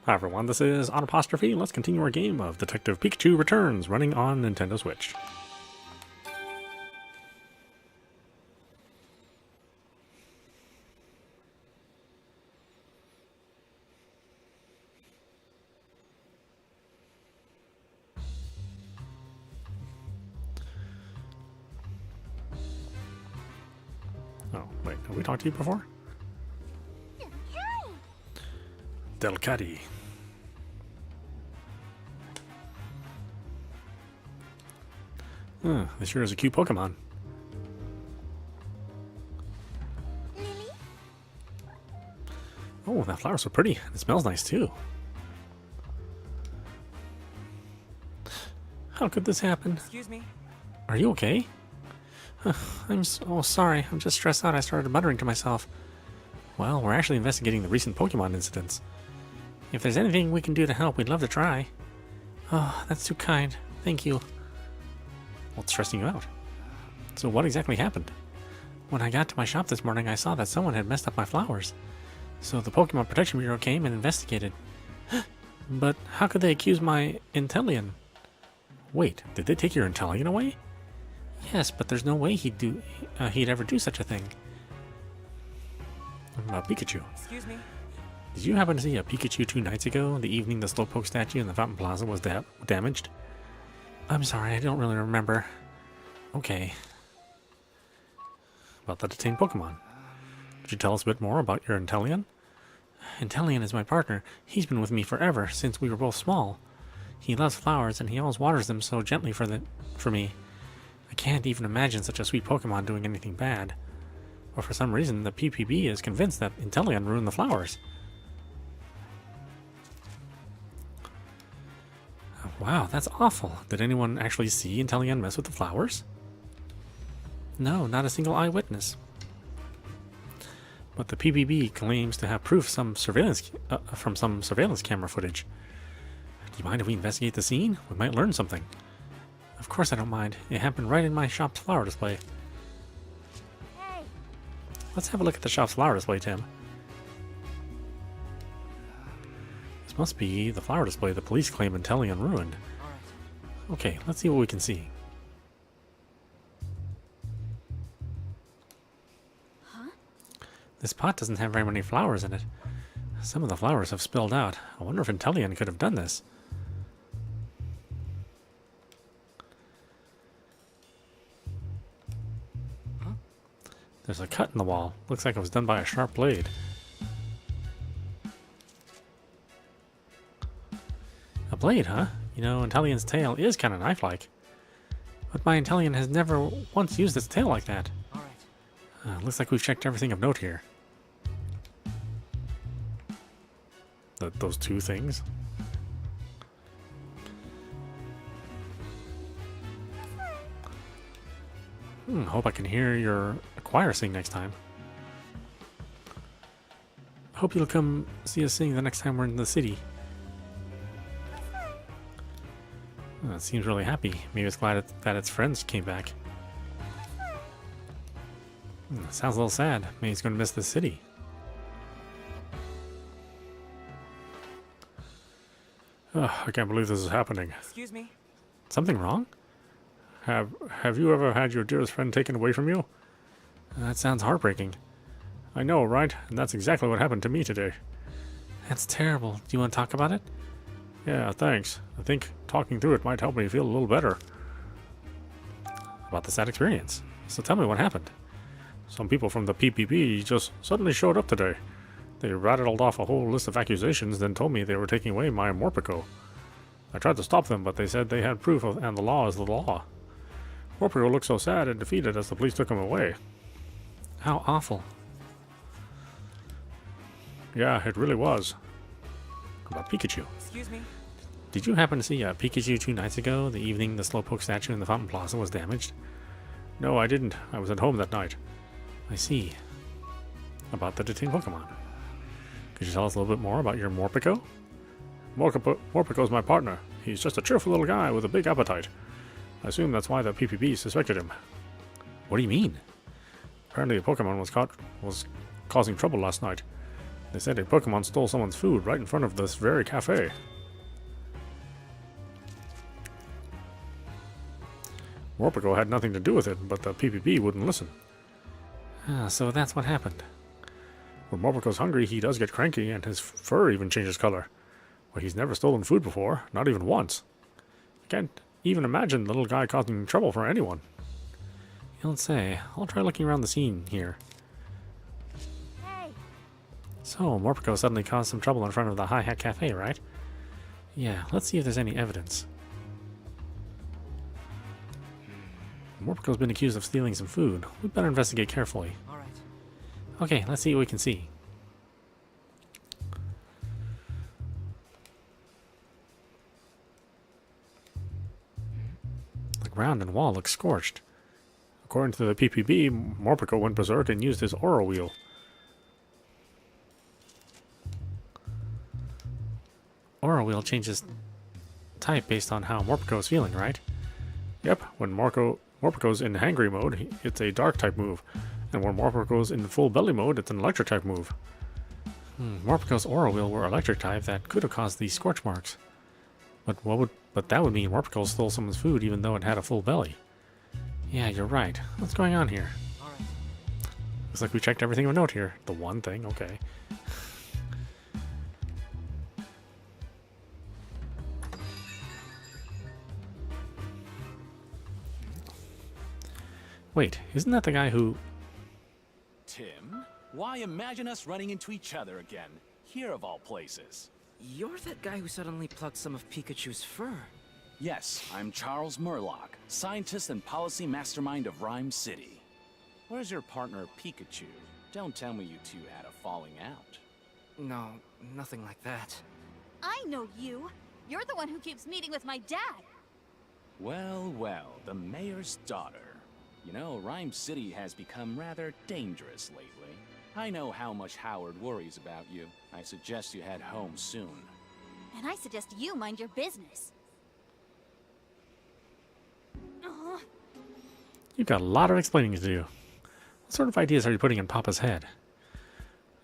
Hi everyone, this is audap. Let's continue our game of Detective Pikachu Returns, running on Nintendo Switch. Oh, wait, have we talked to you before? Delcatty. This sure is a cute Pokemon. Lily? Oh, that flower's so pretty. It smells nice too. How could this happen? Excuse me? Are you okay? I'm so sorry. I'm just stressed out. I started muttering to myself. Well, we're actually investigating the recent Pokemon incidents. If there's anything we can do to help, we'd love to try. Oh, that's too kind. Thank you. What's stressing you out? So what exactly happened? When I got to my shop this morning, I saw that someone had messed up my flowers. So the Pokemon Protection Bureau came and investigated. But how could they accuse my Inteleon? Wait, did they take your Inteleon away? Yes, but there's no way he'd ever do such a thing. What about Pikachu? Excuse me? Did you happen to see a Pikachu 2 nights ago, the evening the Slowpoke statue in the Fountain Plaza was damaged? I'm sorry, I don't really remember. Okay. About the detained Pokemon. Could you tell us a bit more about your Inteleon? Inteleon is my partner. He's been with me forever, since we were both small. He loves flowers, and he always waters them so gently for me. I can't even imagine such a sweet Pokemon doing anything bad. But for some reason, the PPB is convinced that Inteleon ruined the flowers. Wow, that's awful. Did anyone actually see Inteleon mess with the flowers? No, not a single eyewitness. But the PPB claims to have proof from some surveillance camera footage. Do you mind if we investigate the scene? We might learn something. Of course I don't mind. It happened right in my shop's flower display. Hey! Let's have a look at the shop's flower display, Tim. This must be the flower display the police claim Inteleon ruined. Alright. Okay, let's see what we can see. Huh? This pot doesn't have very many flowers in it. Some of the flowers have spilled out. I wonder if Inteleon could have done this. There's a cut in the wall. Looks like it was done by a sharp blade. A blade, huh? You know, Inteleon's tail is kind of knife-like. But my Inteleon has never once used its tail like that. Alright. Looks like we've checked everything of note here. Those two things. Hope I can hear your choir sing next time. Hope you'll come see us sing the next time we're in the city. It seems really happy. Maybe it's glad that its friends came back. Sounds a little sad. Maybe he's going to miss the city. I can't believe this is happening. Excuse me? Something wrong? Have you ever had your dearest friend taken away from you? That sounds heartbreaking. I know, right? And that's exactly what happened to me today. That's terrible. Do you want to talk about it? Yeah, thanks. I think talking through it might help me feel a little better. About the sad experience. So tell me what happened. Some people from the PPB just suddenly showed up today. They rattled off a whole list of accusations, then told me they were taking away my Morpeko. I tried to stop them, but they said they had proof and the law is the law. Morpeko looked so sad and defeated as the police took him away. How awful. Yeah, it really was. About Pikachu. Excuse me? Did you happen to see a Pikachu 2 nights ago, the evening the Slowpoke statue in the Fountain Plaza was damaged? No, I didn't. I was at home that night. I see. About the detained Pokemon. Could you tell us a little bit more about your Morpeko? Morpeko's my partner. He's just a cheerful little guy with a big appetite. I assume that's why the PPB suspected him. What do you mean? Apparently a Pokemon was causing trouble last night. They said a Pokemon stole someone's food right in front of this very cafe. Morpeko had nothing to do with it, but the PPP wouldn't listen. Ah, so that's what happened. When Morpeko's hungry, he does get cranky, and his fur even changes color. Well, he's never stolen food before, not even once. I can't even imagine the little guy causing trouble for anyone. You don't say. I'll try looking around the scene here. Hey, So, Morpeko suddenly caused some trouble in front of the Hi Hat Cafe, right? Yeah, let's see if there's any evidence. Morpeko's been accused of stealing some food. We'd better investigate carefully. All right. Okay, let's see what we can see. The ground and wall look scorched. According to the PPP, Morpeko went berserk and used his Aura Wheel. Aura Wheel changes type based on how Morpeko is feeling, right? Yep, when Morpeko's in hangry mode, it's a dark type move. And when Morpeko's in full belly mode, it's an electric type move. Morpeko's Aura Wheel were electric type that could have caused these scorch marks. But that would mean Morpeko stole someone's food even though it had a full belly. Yeah, you're right. What's going on here? All right. Looks like we checked everything of note here. The one thing, okay. Wait, isn't that the guy who... Tim, why imagine us running into each other again? Here of all places. You're that guy who suddenly plucked some of Pikachu's fur. Yes, I'm Charles Murlock, scientist and policy mastermind of Ryme City. Where's your partner, Pikachu? Don't tell me you two had a falling out. No, nothing like that. I know you. You're the one who keeps meeting with my dad. Well, well, the mayor's daughter. You know, Ryme City has become rather dangerous lately. I know how much Howard worries about you. I suggest you head home soon. And I suggest you mind your business. You've got a lot of explaining to do. What sort of ideas are you putting in Papa's head?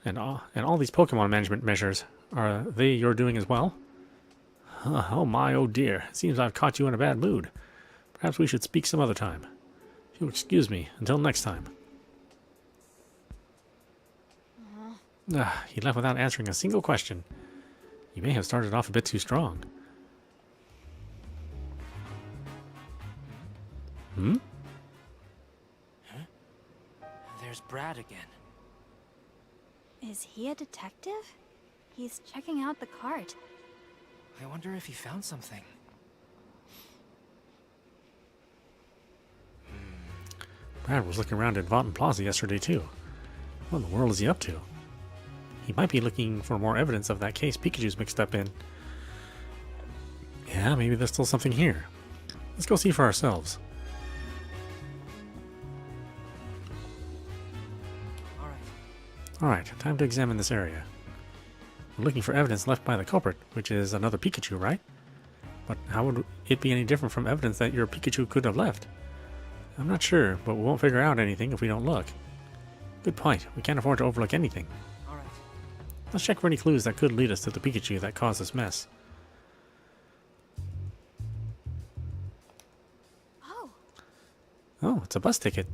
And all these Pokemon management measures, are they you're doing as well? Oh my, oh dear. Seems I've caught you in a bad mood. Perhaps we should speak some other time. If you'll excuse me, until next time. He left without answering a single question. You may have started off a bit too strong. There's Brad again. Is he a detective? He's checking out the cart. I wonder if he found something. Brad was looking around at Vaughton Plaza yesterday too. What in the world is he up to? He might be looking for more evidence of that case Pikachu's mixed up in. Yeah, maybe there's still something here. Let's go see for ourselves. All right. Alright, time to examine this area. We're looking for evidence left by the culprit, which is another Pikachu, right? But how would it be any different from evidence that your Pikachu could have left? I'm not sure, but we won't figure out anything if we don't look. Good point. We can't afford to overlook anything. All right. Let's check for any clues that could lead us to the Pikachu that caused this mess. Oh, Oh, it's a bus ticket.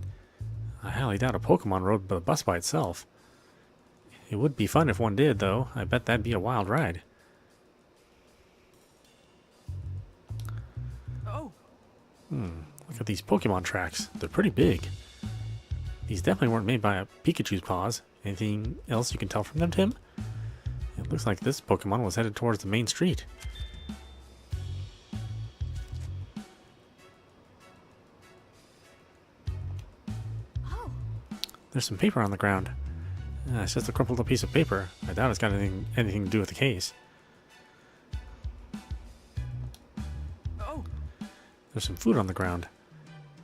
I highly doubt a Pokemon rode the bus by itself. It would be fun if one did, though. I bet that'd be a wild ride. Oh, Look at these Pokemon tracks. They're pretty big. These definitely weren't made by a Pikachu's paws. Anything else you can tell from them, Tim? It looks like this Pokemon was headed towards the main street. oh, There's some paper on the ground. It's just a crumpled up piece of paper. I doubt it's got anything to do with the case. oh, There's some food on the ground.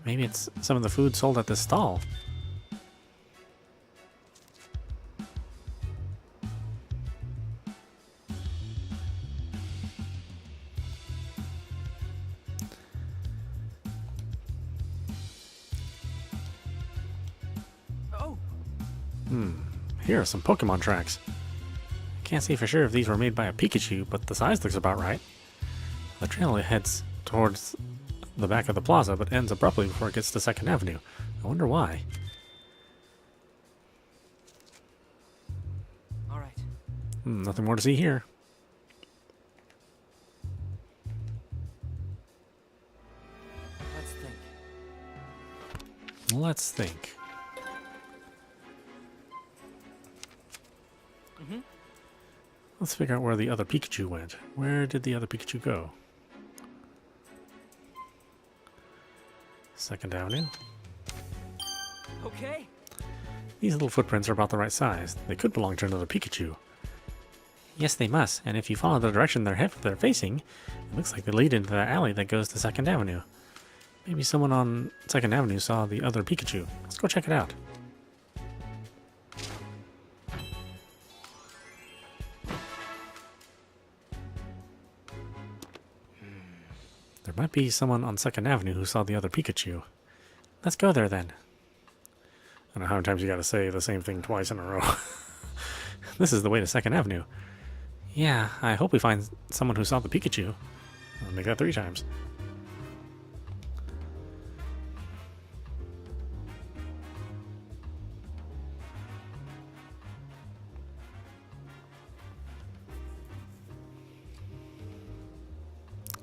Maybe it's some of the food sold at this stall. oh. Here are some Pokemon tracks. can't say for sure if these were made by a Pikachu, but the size looks about right. The trail heads towards the back of the plaza, but ends abruptly before it gets to 2nd Avenue. I wonder why. All right. Nothing more to see here. Let's think. Let's think. Let's figure out where the other Pikachu went. Where did the other Pikachu go? 2nd Avenue. Okay. These little footprints are about the right size. They could belong to another Pikachu. Yes, they must. And if you follow the direction they're facing, it looks like they lead into the alley that goes to 2nd Avenue. Maybe someone on 2nd Avenue saw the other Pikachu. Let's go check it out. There might be someone on 2nd Avenue who saw the other Pikachu. Let's go there then. I don't know how many times you gotta say the same thing twice in a row. This is the way to 2nd Avenue. Yeah, I hope we find someone who saw the Pikachu. I'll make that 3 times.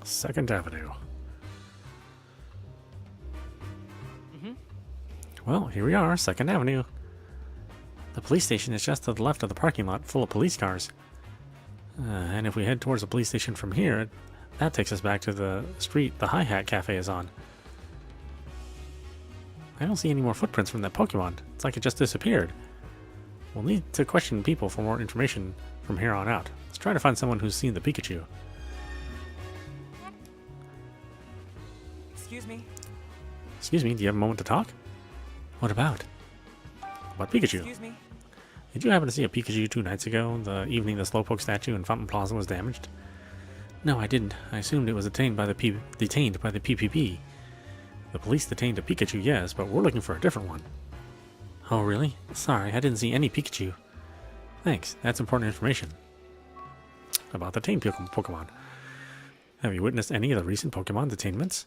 Second Avenue. Well, here we are, 2nd Avenue. The police station is just to the left of the parking lot, full of police cars. And if we head towards the police station from here, that takes us back to the street the Hi Hat Cafe is on. I don't see any more footprints from that Pokemon. It's like it just disappeared. We'll need to question people for more information from here on out. Let's try to find someone who's seen the Pikachu. Excuse me. Excuse me, do you have a moment to talk? What about? About Pikachu. Excuse me. Did you happen to see a Pikachu 2 nights ago, the evening the Slowpoke statue in Fountain Plaza was damaged? No, I didn't. I assumed it was detained by the PPP. The police detained a Pikachu, yes, but we're looking for a different one. Oh, really? Sorry, I didn't see any Pikachu. Thanks, that's important information. About the tame Pokemon. Have you witnessed any of the recent Pokemon detainments?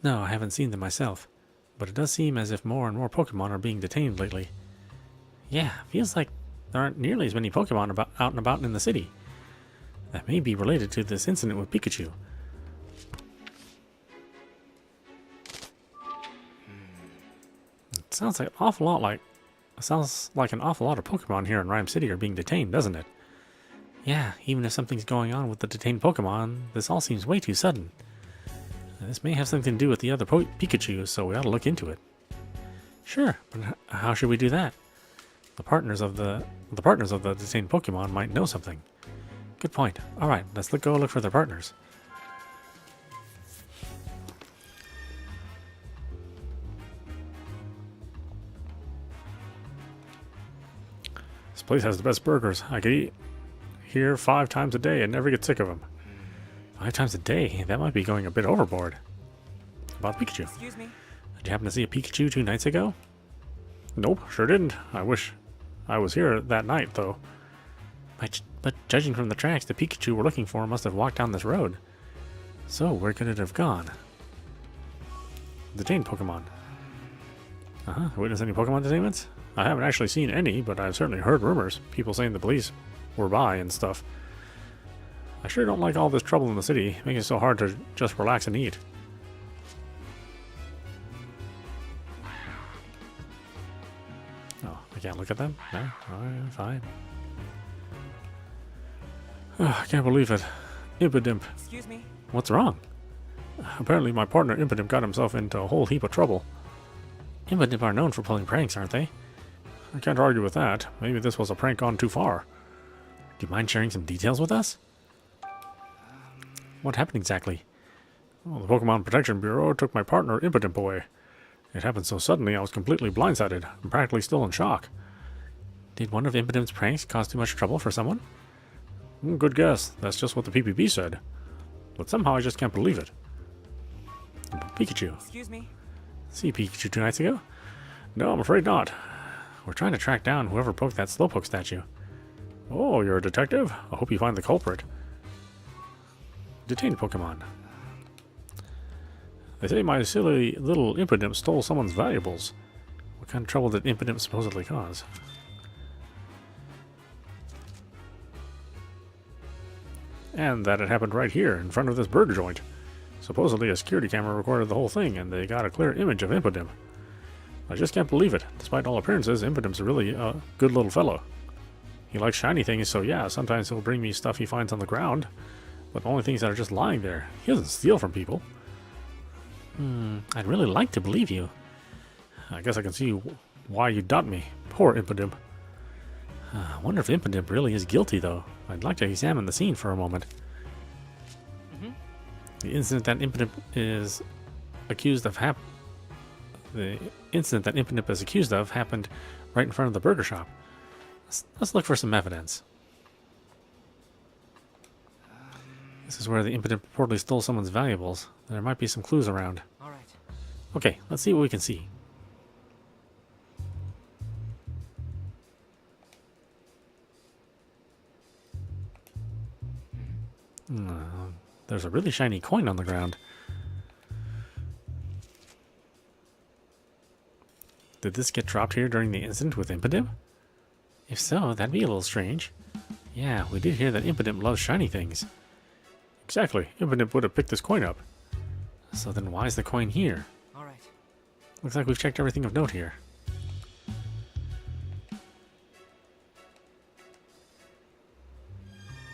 No, I haven't seen them myself, but it does seem as if more and more Pokemon are being detained lately. Yeah, feels like there aren't nearly as many Pokemon out and about in the city. That may be related to this incident with Pikachu. It sounds like an awful lot of Pokemon here in Ryme City are being detained, doesn't it? Yeah, even if something's going on with the detained Pokemon, this all seems way too sudden. This may have something to do with the other Pikachu, so we ought to look into it. Sure, but how should we do that? The partners of the detained Pokemon might know something. Good point. All right, let's go look for their partners. This place has the best burgers. I could eat here 5 times a day and never get sick of them. 5 times a day? That might be going a bit overboard. About Pikachu. Excuse me. Did you happen to see a Pikachu 2 nights ago? Nope, sure didn't. I wish I was here that night, though. But judging from the tracks, the Pikachu we're looking for must have walked down this road. So, where could it have gone? Detained Pokemon. Witness any Pokemon detainments? I haven't actually seen any, but I've certainly heard rumors. People saying the police were by and stuff. I sure don't like all this trouble in the city, making it so hard to just relax and eat. Oh, I can't look at them? No? Alright, fine. I can't believe it. Impidimp. Excuse me. What's wrong? Apparently my partner Impidimp got himself into a whole heap of trouble. Impidimp are known for pulling pranks, aren't they? I can't argue with that. Maybe this was a prank gone too far. Do you mind sharing some details with us? What happened exactly? Well, the Pokemon Protection Bureau took my partner Impidimp away. It happened so suddenly I was completely blindsided. I'm practically still in shock. Did one of Impidimp's pranks cause too much trouble for someone? Good guess. That's just what the PPP said. But somehow I just can't believe it. Pikachu. Excuse me. See Pikachu 2 nights ago? No, I'm afraid not. We're trying to track down whoever broke that Slowpoke statue. Oh, you're a detective? I hope you find the culprit. Detained Pokemon. They say my silly little Impidimp stole someone's valuables. What kind of trouble did Impidimp supposedly cause? And that it happened right here, in front of this burger joint. Supposedly a security camera recorded the whole thing, and they got a clear image of Impidimp. I just can't believe it. Despite all appearances, Impidimp's really a good little fellow. He likes shiny things, so yeah, sometimes he'll bring me stuff he finds on the ground, but only things that are just lying there. He doesn't steal from people. I'd really like to believe you. I guess I can see why you doubt me. Poor Impidimp. I wonder if Impidimp really is guilty, though. I'd like to examine the scene for a moment. The incident that Impidimp is accused of happened right in front of the burger shop. Let's look for some evidence. This is where the Impidimp reportedly stole someone's valuables. There might be some clues around. All right. Okay, let's see what we can see. There's a really shiny coin on the ground. Did this get dropped here during the incident with Impidimp? If so, that'd be a little strange. Yeah, we did hear that Impidimp loves shiny things. Exactly. Impidimp would have picked this coin up. So then why is the coin here? All right. Looks like we've checked everything of note here.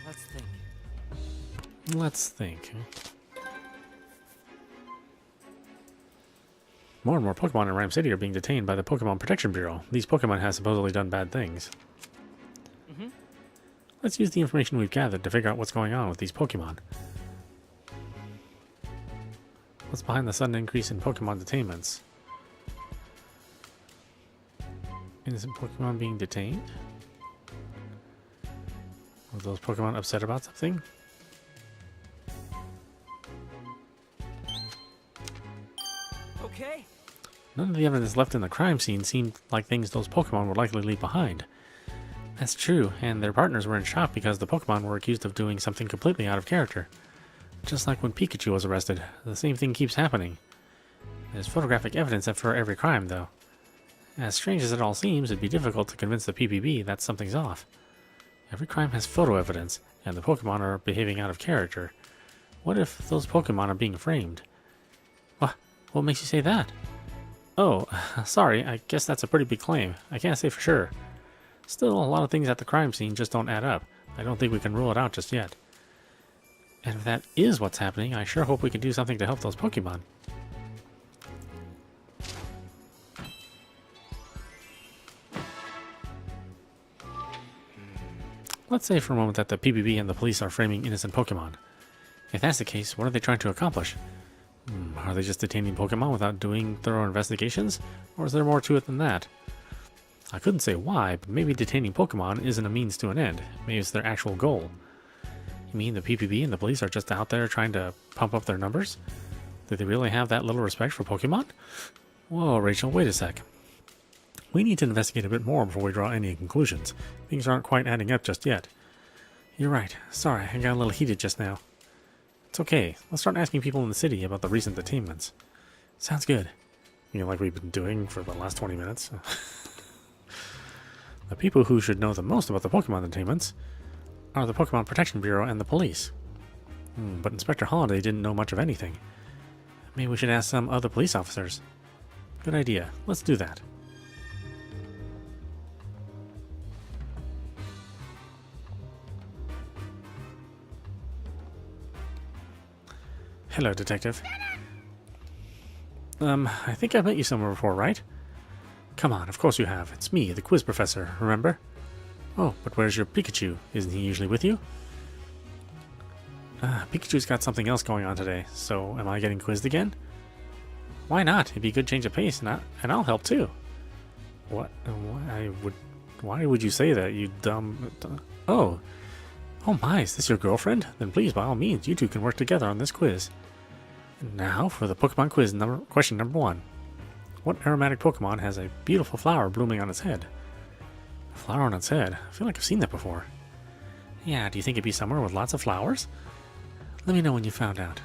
Let's think. Let's think. More and more Pokemon in Ryme City are being detained by the Pokemon Protection Bureau. These Pokemon have supposedly done bad things. Let's use the information we've gathered to figure out what's going on with these Pokemon. What's behind the sudden increase in Pokemon detainments? Innocent Pokemon being detained? Were those Pokemon upset about something? Okay. None of the evidence left in the crime scene seemed like things those Pokemon would likely leave behind. That's true, and their partners were in shock because the Pokemon were accused of doing something completely out of character. Just like when Pikachu was arrested, the same thing keeps happening. There's photographic evidence for every crime, though. As strange as it all seems, it'd be difficult to convince the PPB that something's off. Every crime has photo evidence, and the Pokemon are behaving out of character. What if those Pokemon are being framed? What makes you say that? Oh, sorry, I guess that's a pretty big claim. I can't say for sure. Still, a lot of things at the crime scene just don't add up. I don't think we can rule it out just yet. And if that is what's happening, I sure hope we can do something to help those Pokemon. Let's say for a moment that the PBB and the police are framing innocent Pokemon. If that's the case, what are they trying to accomplish? Are they just detaining Pokemon without doing thorough investigations? Or is there more to it than that? I couldn't say why, but maybe detaining Pokemon isn't a means to an end. Maybe it's their actual goal. You mean the PPB and the police are just out there trying to pump up their numbers? Do they really have that little respect for Pokemon? Whoa, Rachel, wait a sec. We need to investigate a bit more before we draw any conclusions. Things aren't quite adding up just yet. You're right. Sorry, I got a little heated just now. It's okay. Let's start asking people in the city about the recent detainments. Sounds good. You know, like we've been doing for the last 20 minutes. The people who should know the most about the Pokemon detainments are the Pokemon Protection Bureau and the police. But Inspector Holiday didn't know much of anything. Maybe we should ask some other police officers. Good idea. Let's do that. Hello, Detective. I think I met you somewhere before, right? Come on, of course you have. It's me, the quiz professor, remember? Oh, but where's your Pikachu? Isn't he usually with you? Pikachu's got something else going on today, so am I getting quizzed again? Why not? It'd be a good change of pace, and I'll help too. What? Why would you say that, you dumb... Oh my, is this your girlfriend? Then please, by all means, you two can work together on this quiz. And now for the Pokemon quiz question number 1. What aromatic Pokemon has a beautiful flower blooming on its head? A flower on its head? I feel like I've seen that before. Yeah, do you think it'd be somewhere with lots of flowers? Let me know when you found out.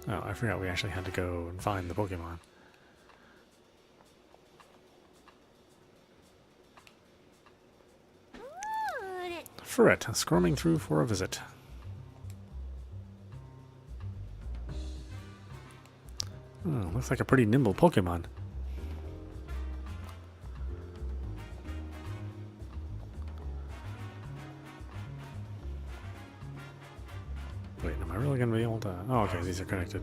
Oh, I forgot we actually had to go and find the Pokemon. Ferret, squirming through for a visit. Oh, looks like a pretty nimble Pokemon. Wait, am I really going to be able to... Oh, okay, these are connected.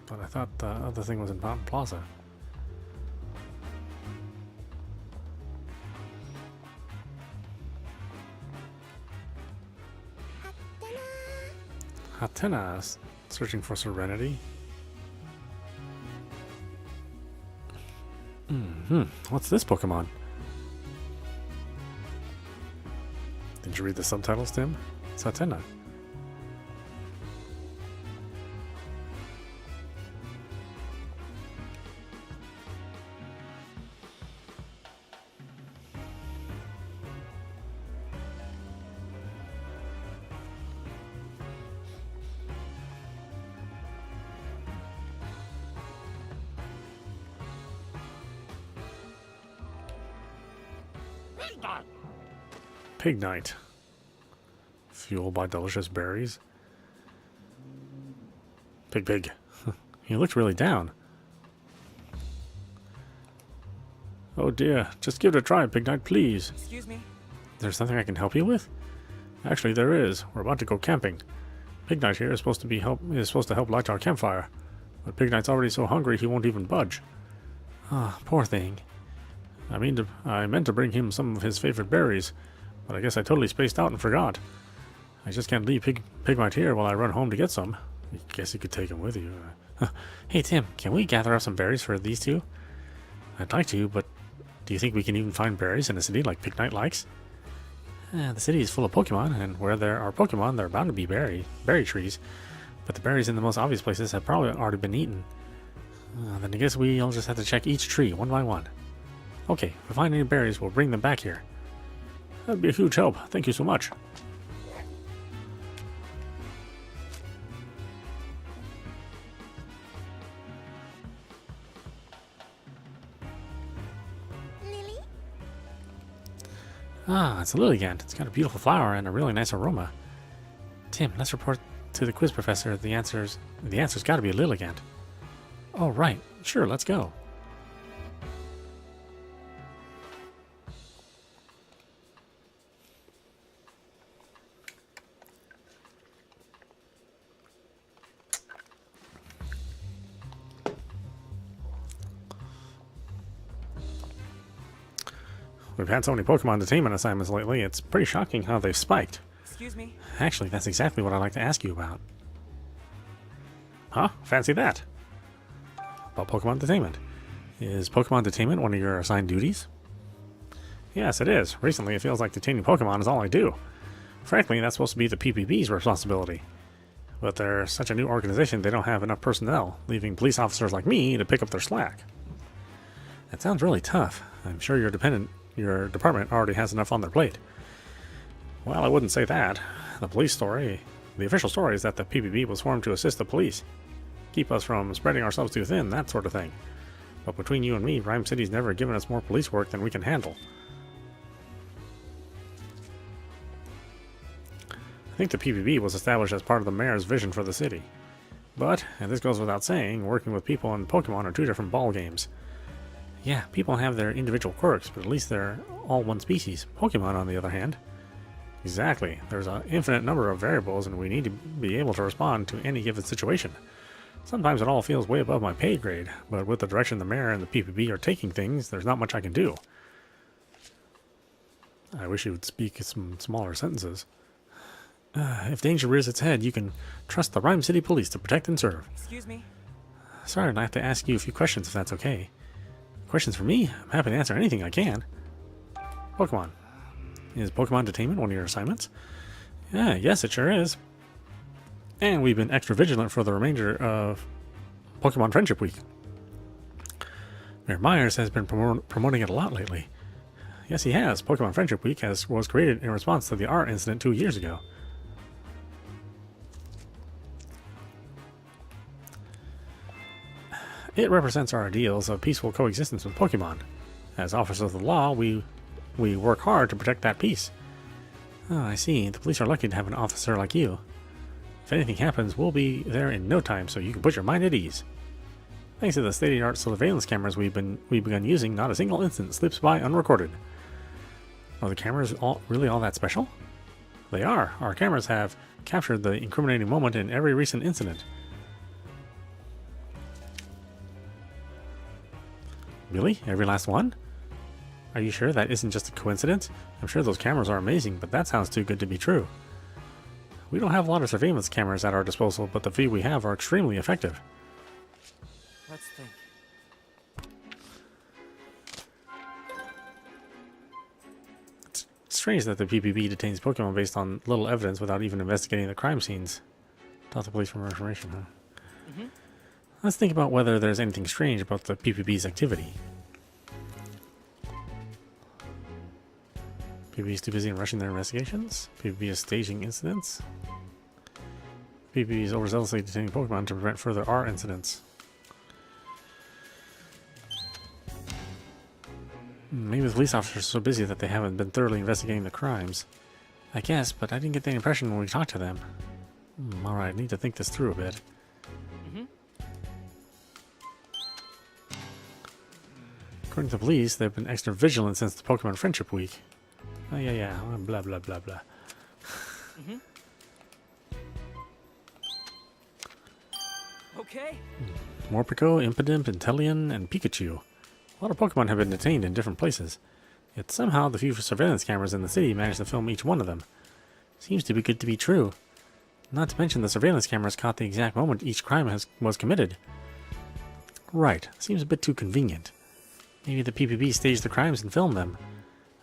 But I thought the other thing was in Mountain Plaza. Hatena, searching for Serenity. What's this Pokemon? Did you read the subtitles, Tim? It's Hatena. Pignite. Fueled by delicious berries. Pig. He looked really down. Oh dear, just give it a try, Pignite, please. Excuse me? Is there something I can help you with? Actually, there is. We're about to go camping. Pignite here is supposed to help light our campfire. But Pignite's already so hungry he won't even budge. Ah, poor thing. I meant to bring him some of his favorite berries, but I guess I totally spaced out and forgot. I just can't leave Pigmite here while I run home to get some. I guess you could take him with you. Hey Tim, can we gather up some berries for these two? I'd like to, but do you think we can even find berries in a city like Pignite likes? The city is full of Pokemon, and where there are Pokemon, there are bound to be berry trees. But the berries in the most obvious places have probably already been eaten. Then I guess we'll just have to check each tree one by one. Okay, if we find any berries, we'll bring them back here. That'd be a huge help. Thank you so much. Lily? Ah, it's a Lilligant. It's got a beautiful flower and a really nice aroma. Tim, let's report to the quiz professor. The answer's got to be a Lilligant. Oh, right. Sure, let's go. We've had so many Pokemon detainment assignments lately, it's pretty shocking how they've spiked. Excuse me? Actually, that's exactly what I'd like to ask you about. Huh? Fancy that. About Pokemon detainment. Is Pokemon detainment one of your assigned duties? Yes, it is. Recently, it feels like detaining Pokemon is all I do. Frankly, that's supposed to be the PPB's responsibility. But they're such a new organization, they don't have enough personnel, leaving police officers like me to pick up their slack. That sounds really tough. I'm sure your department already has enough on their plate. Well, I wouldn't say that. The official story is that the PPB was formed to assist the police. Keep us from spreading ourselves too thin, that sort of thing. But between you and me, Ryme City's never given us more police work than we can handle. I think the PPB was established as part of the mayor's vision for the city. But, and this goes without saying, working with people and Pokemon are two different ball games. Yeah, people have their individual quirks, but at least they're all one species. Pokemon, on the other hand. Exactly. There's an infinite number of variables, and we need to be able to respond to any given situation. Sometimes it all feels way above my pay grade, but with the direction the mayor and the PPB are taking things, there's not much I can do. I wish you would speak some smaller sentences. If danger rears its head, you can trust the Ryme City Police to protect and serve. Excuse me? Sorry, I have to ask you a few questions if that's okay. Questions for me? I'm happy to answer anything I can. Pokemon. Is Pokemon detainment one of your assignments? Yes, it sure is. And we've been extra vigilant for the remainder of Pokemon Friendship Week. Mayor Myers has been promoting it a lot lately. Yes, he has. Pokemon Friendship Week was created in response to the art incident 2 years ago. It represents our ideals of peaceful coexistence with Pokemon. As officers of the law, we work hard to protect that peace. Oh, I see. The police are lucky to have an officer like you. If anything happens, we'll be there in no time, so you can put your mind at ease. Thanks to the state-of-the-art surveillance cameras we've begun using, not a single incident slips by unrecorded. Are the cameras really all that special? They are. Our cameras have captured the incriminating moment in every recent incident. Really? Every last one? Are you sure that isn't just a coincidence? I'm sure those cameras are amazing, but that sounds too good to be true. We don't have a lot of surveillance cameras at our disposal, but the few we have are extremely effective. Let's think. It's strange that the PPB detains Pokemon based on little evidence without even investigating the crime scenes. Talk to police for more information, huh? Let's think about whether there's anything strange about the PPB's activity. PPB is too busy in rushing their investigations. PPB is staging incidents. PPB is overzealously detaining Pokemon to prevent further R incidents. Maybe the police officers are so busy that they haven't been thoroughly investigating the crimes. I guess, but I didn't get the impression when we talked to them. Alright, I need to think this through a bit. According to the police, they've been extra vigilant since the Pokemon Friendship Week. Oh, yeah, blah, blah, blah, blah. Okay. Morpeko, Impidimp, Inteleon, and Pikachu. A lot of Pokemon have been detained in different places. Yet somehow the few surveillance cameras in the city managed to film each one of them. Seems to be good to be true. Not to mention the surveillance cameras caught the exact moment each crime was committed. Right, seems a bit too convenient. Maybe the PPB staged the crimes and filmed them.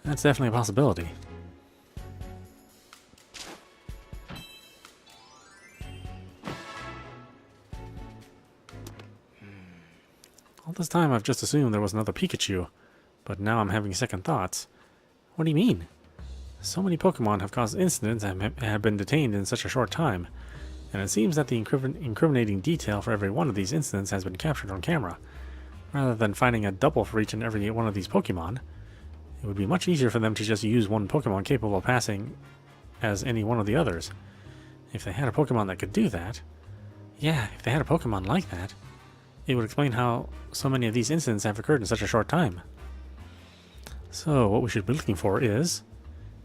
That's definitely a possibility. All this time I've just assumed there was another Pikachu, but now I'm having second thoughts. What do you mean? So many Pokemon have caused incidents and have been detained in such a short time, and it seems that the incriminating detail for every one of these incidents has been captured on camera. Rather than finding a double for each and every one of these Pokemon, it would be much easier for them to just use one Pokemon capable of passing as any one of the others. If they had a Pokemon that could do that, yeah, if they had a Pokemon like that, it would explain how so many of these incidents have occurred in such a short time. So what we should be looking for is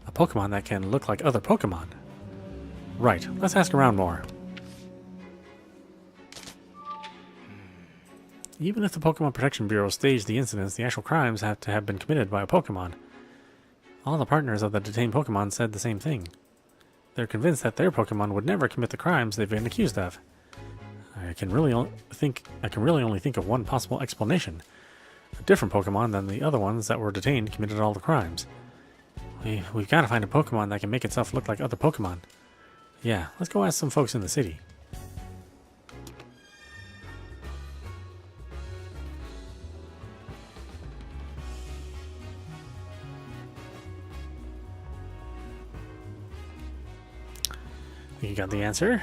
a Pokemon that can look like other Pokemon. Right, let's ask around more. Even if the Pokemon Protection Bureau staged the incidents, the actual crimes have to have been committed by a Pokemon. All the partners of the detained Pokemon said the same thing. They're convinced that their Pokemon would never commit the crimes they've been accused of. I can really only think of one possible explanation. A different Pokemon than the other ones that were detained committed all the crimes. We've got to find a Pokemon that can make itself look like other Pokemon. Yeah, let's go ask some folks in the city. You got the answer?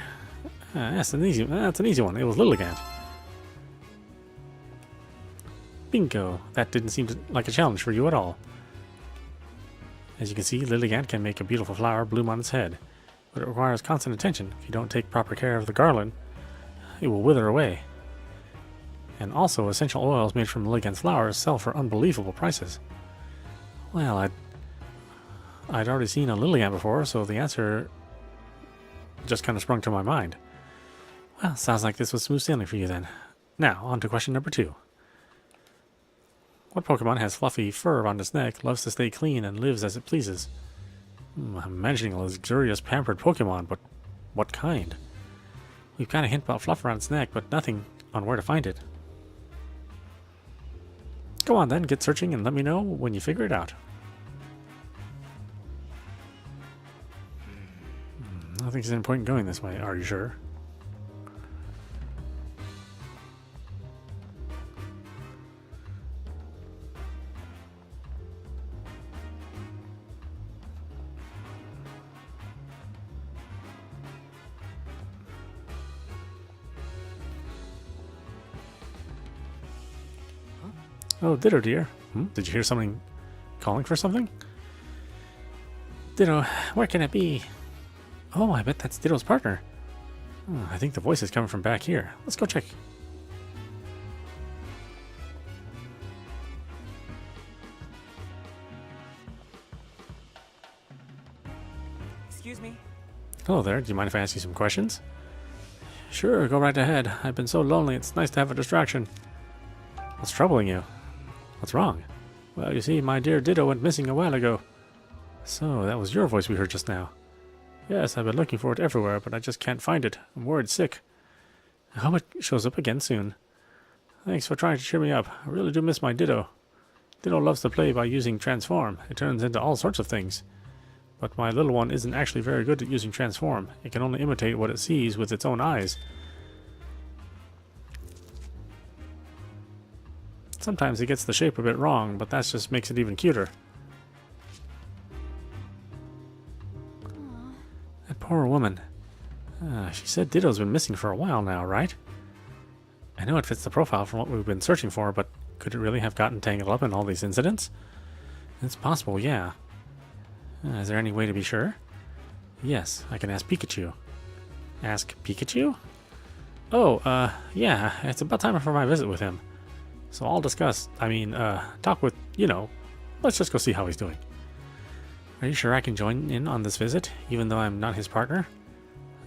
That's an easy one. It was Lilligant. Bingo! That didn't seem like a challenge for you at all. As you can see, Lilligant can make a beautiful flower bloom on its head, but it requires constant attention. If you don't take proper care of the garland, it will wither away. And also, essential oils made from Lilligant's flowers sell for unbelievable prices. Well, I'd already seen a Lilligant before, so the answer just kind of sprung to my mind. Well, sounds like this was smooth sailing for you then. Now, on to question number 2. What Pokemon has fluffy fur on its neck, loves to stay clean, and lives as it pleases? I'm imagining a luxurious, pampered Pokemon, but what kind? We've got a hint about fluff around its neck, but nothing on where to find it. Go on then, get searching and let me know when you figure it out. I think there's any point in going this way. Are you sure? Oh, Ditto dear. Did you hear something calling for something? Ditto, where can it be? Oh, I bet that's Ditto's partner. I think the voice is coming from back here. Let's go check. Excuse me. Hello there, do you mind if I ask you some questions? Sure, go right ahead. I've been so lonely, it's nice to have a distraction. What's troubling you? What's wrong? Well, you see, my dear Ditto went missing a while ago. So, that was your voice we heard just now. Yes, I've been looking for it everywhere, but I just can't find it. I'm worried sick. I hope it shows up again soon. Thanks for trying to cheer me up. I really do miss my Ditto. Ditto loves to play by using transform. It turns into all sorts of things. But my little one isn't actually very good at using transform. It can only imitate what it sees with its own eyes. Sometimes it gets the shape a bit wrong, but that just makes it even cuter. That poor woman. She said Ditto's been missing for a while now, right? I know it fits the profile from what we've been searching for, but could it really have gotten tangled up in all these incidents? It's possible, yeah. Is there any way to be sure? Yes, I can ask Pikachu. Ask Pikachu? Oh, yeah, it's about time for my visit with him. So I'll talk with, let's just go see how he's doing. Are you sure I can join in on this visit, even though I'm not his partner?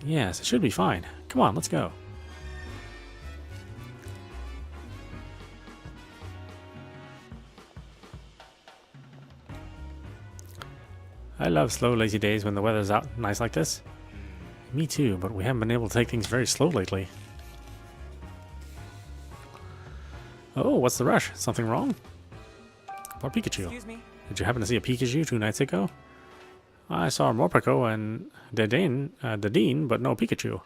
Yes, it should be fine. Come on, let's go. I love slow, lazy days when the weather's out nice like this. Me too, but we haven't been able to take things very slow lately. Oh, what's the rush? Something wrong? Or Pikachu? Excuse me. Did you happen to see a Pikachu 2 nights ago? I saw Morpeko and Dedenne, but no Pikachu.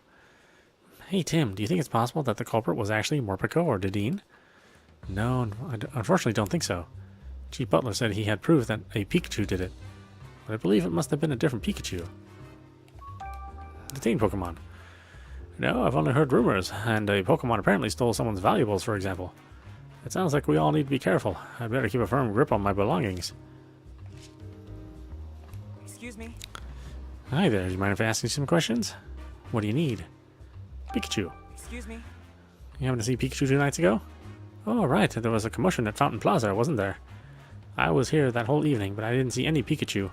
Hey Tim, do you think it's possible that the culprit was actually Morpeko or Dedenne? No, I unfortunately don't think so. Chief Butler said he had proof that a Pikachu did it, but I believe it must have been a different Pikachu. Detained Pokemon. No, I've only heard rumors, and a Pokemon apparently stole someone's valuables, for example. It sounds like we all need to be careful. I'd better keep a firm grip on my belongings. Excuse me. Hi there, do you mind if I ask you some questions? What do you need? Pikachu. Excuse me. You happened to see Pikachu 2 nights ago? Oh, right, there was a commotion at Fountain Plaza, wasn't there? I was here that whole evening, but I didn't see any Pikachu.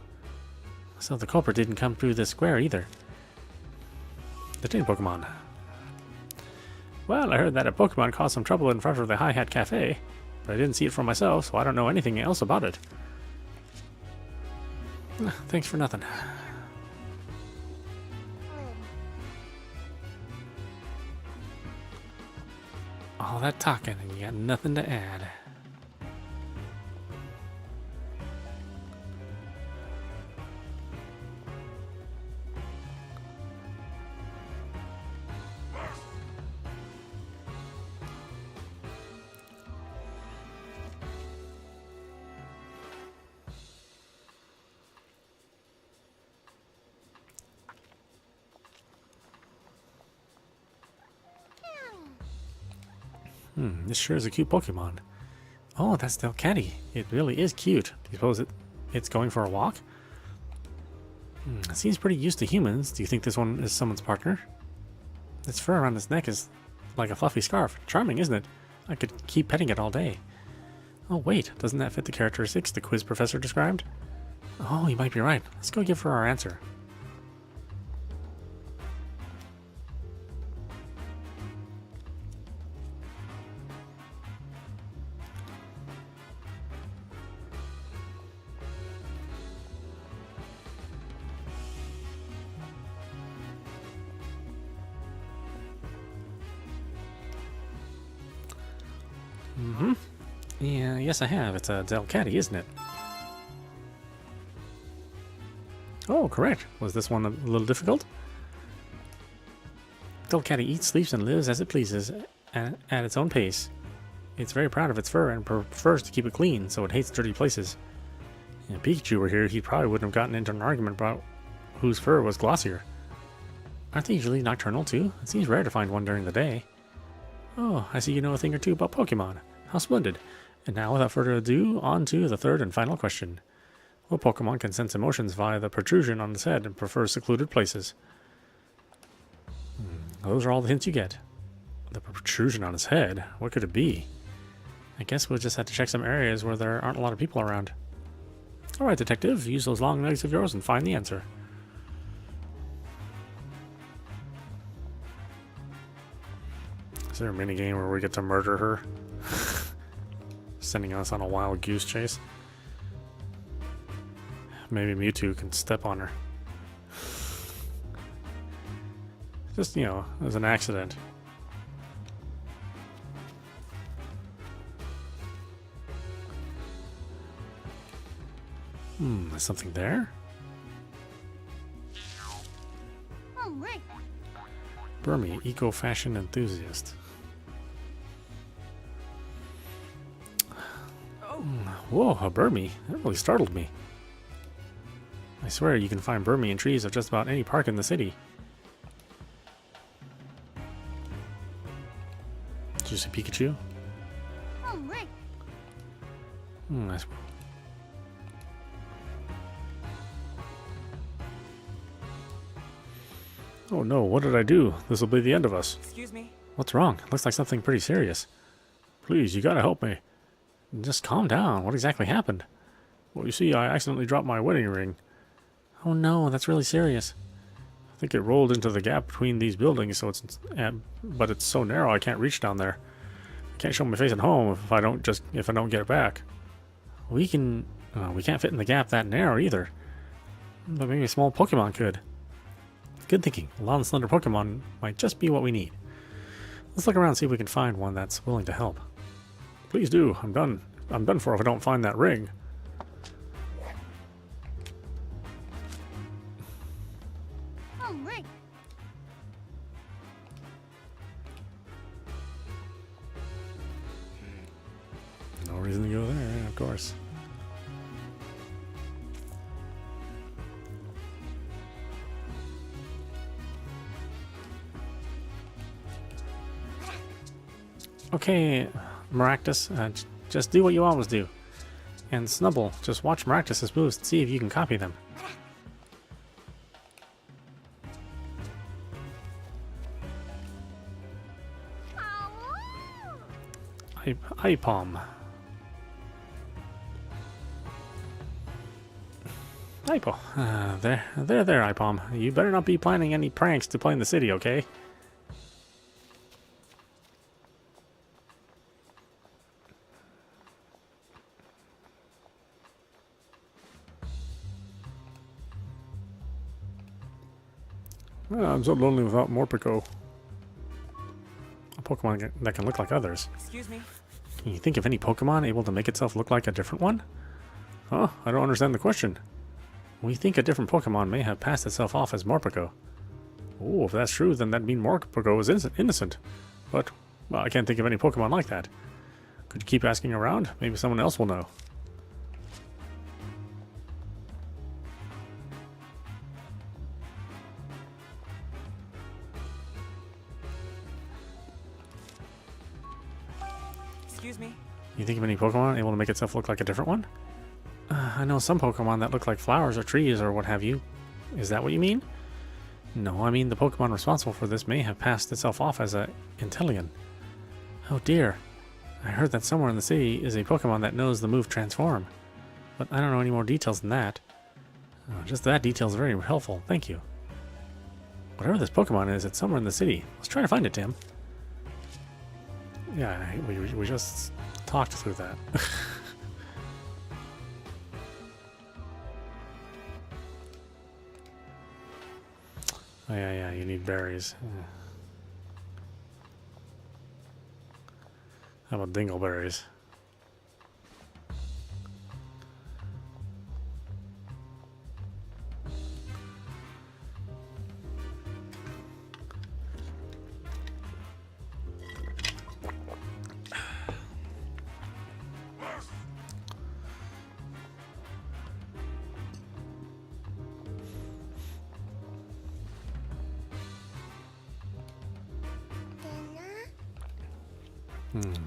So the culprit didn't come through this square either. Detained Pokemon. Well, I heard that a Pokemon caused some trouble in front of the Hi-Hat Cafe, but I didn't see it for myself, so I don't know anything else about it. Thanks for nothing. All that talking and you got nothing to add. This sure is a cute Pokemon. Oh, that's Delcatty. It really is cute. Do you suppose it's going for a walk? It seems pretty used to humans. Do you think this one is someone's partner? Its fur around its neck is like a fluffy scarf. Charming, isn't it? I could keep petting it all day. Oh, wait. Doesn't that fit the characteristics the quiz professor described? Oh, you might be right. Let's go give her our answer. Yeah, yes I have. It's a Delcatty, isn't it? Oh, correct. Was this one a little difficult? Delcatty eats, sleeps, and lives as it pleases, at its own pace. It's very proud of its fur and prefers to keep it clean, so it hates dirty places. If Pikachu were here, he probably wouldn't have gotten into an argument about whose fur was glossier. Aren't they usually nocturnal too? It seems rare to find one during the day. Oh, I see you know a thing or two about Pokemon. How splendid. And now, without further ado, on to the third and final question. What Pokemon can sense emotions via the protrusion on its head and prefers secluded places? Those are all the hints you get. The protrusion on its head? What could it be? I guess we'll just have to check some areas where there aren't a lot of people around. Alright, detective, use those long legs of yours and find the answer. Is there a minigame where we get to murder her? Sending us on a wild goose chase? Maybe Mewtwo can step on her. Just, you know, as an accident. There's something there? Alright. Burmy, eco-fashion enthusiast. Whoa, a Burmy. That really startled me. I swear you can find Burmy in trees of just about any park in the city. Did you see Pikachu? Alright. Nice. Oh no, what did I do? This will be the end of us. Excuse me? What's wrong? Looks like something pretty serious. Please, you gotta help me. Just calm down. What exactly happened? Well, you see, I accidentally dropped my wedding ring. Oh no, that's really serious. I think it rolled into the gap between these buildings, so but it's so narrow I can't reach down there. I can't show my face at home if I don't get it back. We can't fit in the gap that narrow either. But maybe a small Pokemon could. Good thinking. A long, slender Pokemon might just be what we need. Let's look around and see if we can find one that's willing to help. Please do. I'm done for if I don't find that ring. Alright. No reason to go there, of course. Okay, Maractus, just do what you always do. And Snubble, just watch Maractus' moves and see if you can copy them. Ipom. Ipo. There, Ipom. You better not be planning any pranks to play in the city, okay? I'm so lonely without Morpeko. A Pokemon that can look like others. Excuse me? Can you think of any Pokemon able to make itself look like a different one? Huh? I don't understand the question. We think a different Pokemon may have passed itself off as Morpeko. Oh, if that's true, then that'd mean Morpeko is innocent. But, well, I can't think of any Pokemon like that. Could you keep asking around? Maybe someone else will know. Excuse me? You think of any Pokemon able to make itself look like a different one? I know some Pokemon that look like flowers or trees or what have you. Is that what you mean? No, I mean the Pokemon responsible for this may have passed itself off as a Inteleon. Oh dear. I heard that somewhere in the city is a Pokemon that knows the move Transform. But I don't know any more details than that. Just that detail is very helpful, thank you. Whatever this Pokemon is, it's somewhere in the city. Let's try to find it, Tim. Yeah, we just talked through that. Oh, yeah, you need berries. Yeah. How about dingleberries?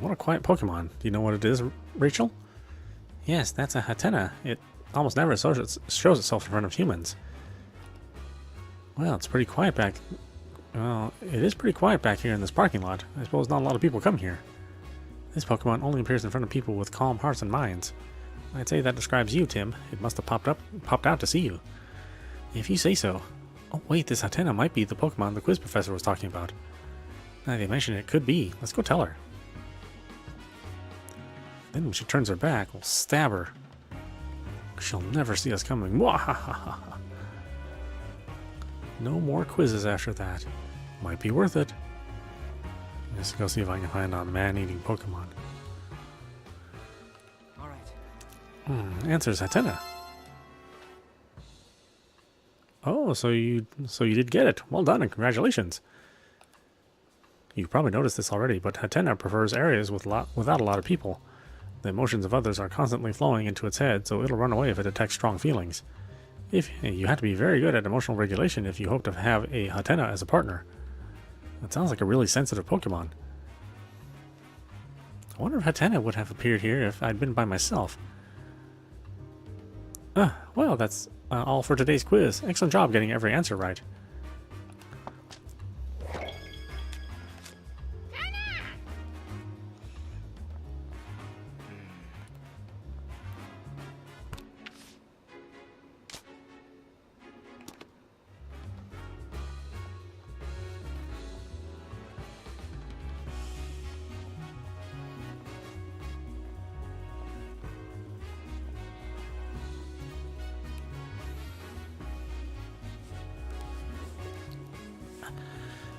What a quiet Pokemon. Do you know what it is, Rachel? Yes, that's a Hatena. It almost never shows itself in front of humans. Well, it's pretty quiet back... Well, it is pretty quiet back here in this parking lot. I suppose not a lot of people come here. This Pokemon only appears in front of people with calm hearts and minds. I'd say that describes you, Tim. It must have popped out to see you. If you say so. Oh, wait, this Hatena might be the Pokemon the quiz professor was talking about. Now that they mention it, could be. Let's go tell her. Then when she turns her back, we'll stab her. She'll never see us coming. Mwahahaha. No more quizzes after that. Might be worth it. Let's go see if I can find a man-eating Pokemon. Alright. Answers Hatena. Oh, so you did get it. Well done and congratulations. You probably noticed this already, but Hatena prefers areas without a lot of people. The emotions of others are constantly flowing into its head, so it'll run away if it detects strong feelings. You have to be very good at emotional regulation if you hope to have a Hatena as a partner. That sounds like a really sensitive Pokemon. I wonder if Hatena would have appeared here if I'd been by myself. Well, that's all for today's quiz. Excellent job getting every answer right.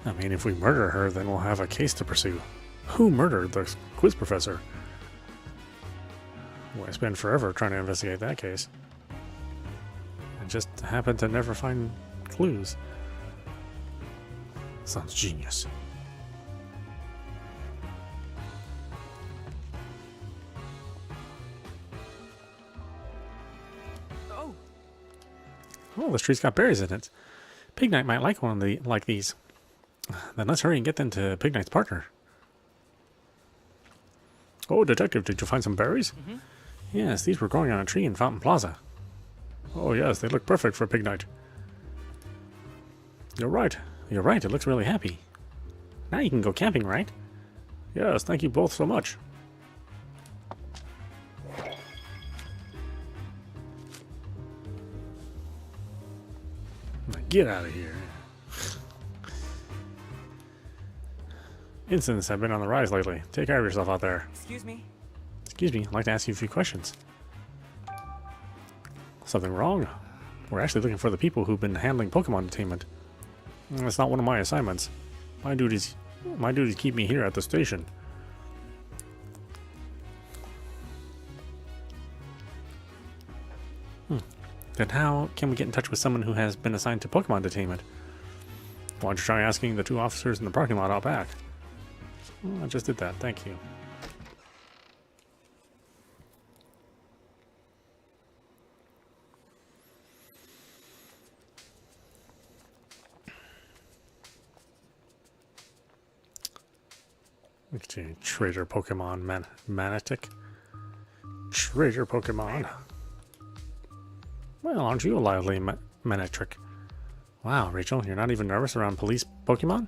I mean, if we murder her, then we'll have a case to pursue. Who murdered the quiz professor? Well, I spent forever trying to investigate that case. I just happened to never find clues. Sounds genius. Oh, this tree's got berries in it. Pignite might like one of like these. Then let's hurry and get them to Pignite's partner. Oh, detective, did you find some berries? Yes, these were growing on a tree in Fountain Plaza. Oh yes, they look perfect for Pignite. You're right, it looks really happy. Now you can go camping, right? Yes, thank you both so much. Now get out of here. Incidents have been on the rise lately. Take care of yourself out there. Excuse me? Excuse me, I'd like to ask you a few questions. Something wrong? We're actually looking for the people who've been handling Pokemon detainment. That's not one of my assignments. My duties keep me here at the station. Then how can we get in touch with someone who has been assigned to Pokemon detainment? Why don't you try asking the two officers in the parking lot out back? Well, I just did that, thank you. Let's see, Trader Pokemon Manitic. Trader Pokemon. Well, aren't you a lively Manitric? Wow, Rachel, you're not even nervous around police Pokemon?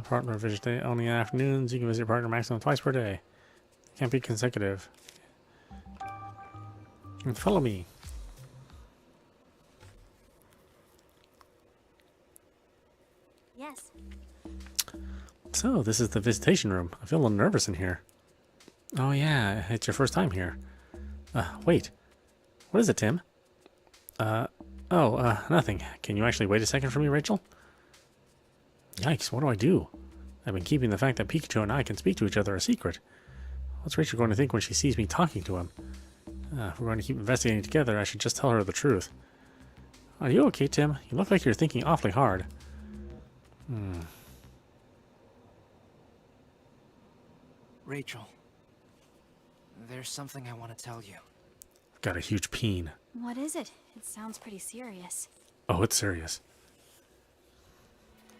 Partner visit day only in afternoons. You can visit your partner maximum twice per day. Can't be consecutive. And follow me. Yes. So, this is the visitation room. I feel a little nervous in here. Oh yeah, it's your first time here. Wait. What is it, Tim? Nothing. Can you actually wait a second for me, Rachel? Yikes, what do I do? I've been keeping the fact that Pikachu and I can speak to each other a secret. What's Rachel going to think when she sees me talking to him? If we're going to keep investigating together, I should just tell her the truth. Are you okay, Tim? You look like you're thinking awfully hard. Rachel, there's something I want to tell you. I've got a huge peen. What is it? It sounds pretty serious. Oh, it's serious.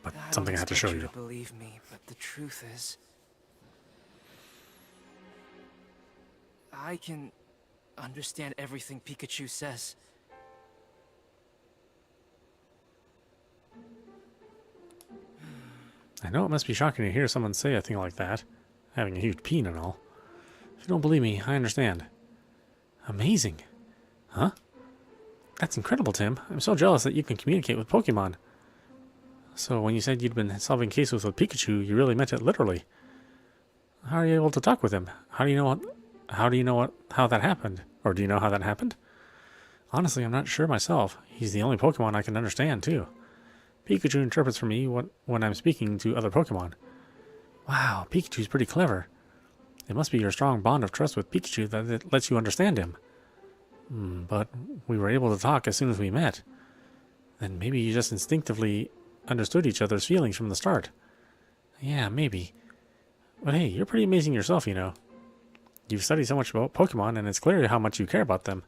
but I something I had to show don't you. expect to believe me, but the truth is, I can understand everything Pikachu says. I know it must be shocking to hear someone say a thing like that, having a huge peen and all. If you don't believe me, I understand. Amazing. Huh? That's incredible, Tim. I'm so jealous that you can communicate with Pokemon. So when you said you'd been solving cases with Pikachu, you really meant it literally. How are you able to talk with him? How do you know how that happened? Or do you know how that happened? Honestly, I'm not sure myself. He's the only Pokemon I can understand, too. Pikachu interprets for me when I'm speaking to other Pokemon. Wow, Pikachu's pretty clever. It must be your strong bond of trust with Pikachu that it lets you understand him. But we were able to talk as soon as we met. Then maybe you just instinctively understood each other's feelings from the start. Yeah, maybe. But hey, you're pretty amazing yourself, you know. You've studied so much about Pokemon, and it's clear how much you care about them.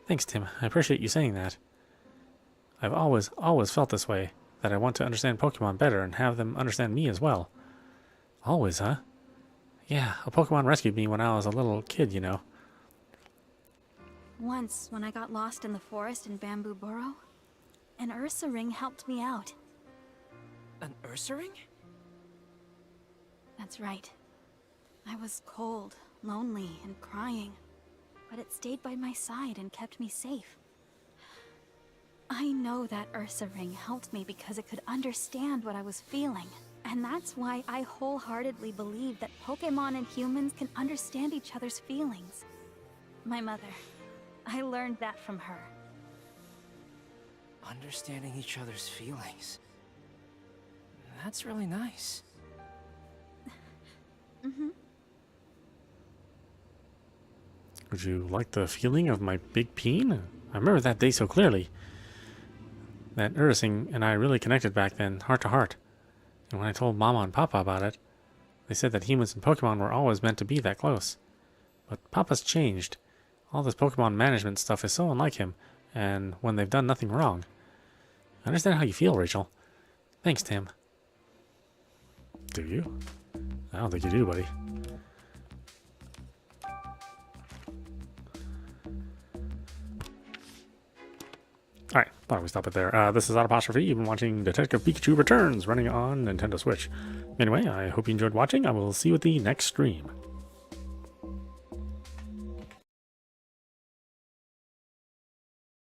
Thanks, Tim. I appreciate you saying that. I've always felt this way, that I want to understand Pokemon better and have them understand me as well. Always, huh? Yeah, a Pokemon rescued me when I was a little kid, you know. Once, when I got lost in the forest in Bamboo Burrow, an Ursa ring helped me out. An Ursa ring? That's right. I was cold, lonely, and crying, but it stayed by my side and kept me safe. I know that Ursa ring helped me because it could understand what I was feeling. And that's why I wholeheartedly believe that Pokemon and humans can understand each other's feelings. My mother. I learned that from her. Understanding each other's feelings. That's really nice. Would you like the feeling of my big peen? I remember that day so clearly. That Ursing and I really connected back then, heart to heart. And when I told Mama and Papa about it, they said that humans and Pokemon were always meant to be that close. But Papa's changed. All this Pokemon management stuff is so unlike him, and when they've done nothing wrong. I understand how you feel, Rachel. Thanks, Tim. Do you? I don't think you do, buddy. Alright, thought we stop it there. This is Audapostrophe. You've been watching Detective Pikachu Returns running on Nintendo Switch. Anyway, I hope you enjoyed watching. I will see you at the next stream.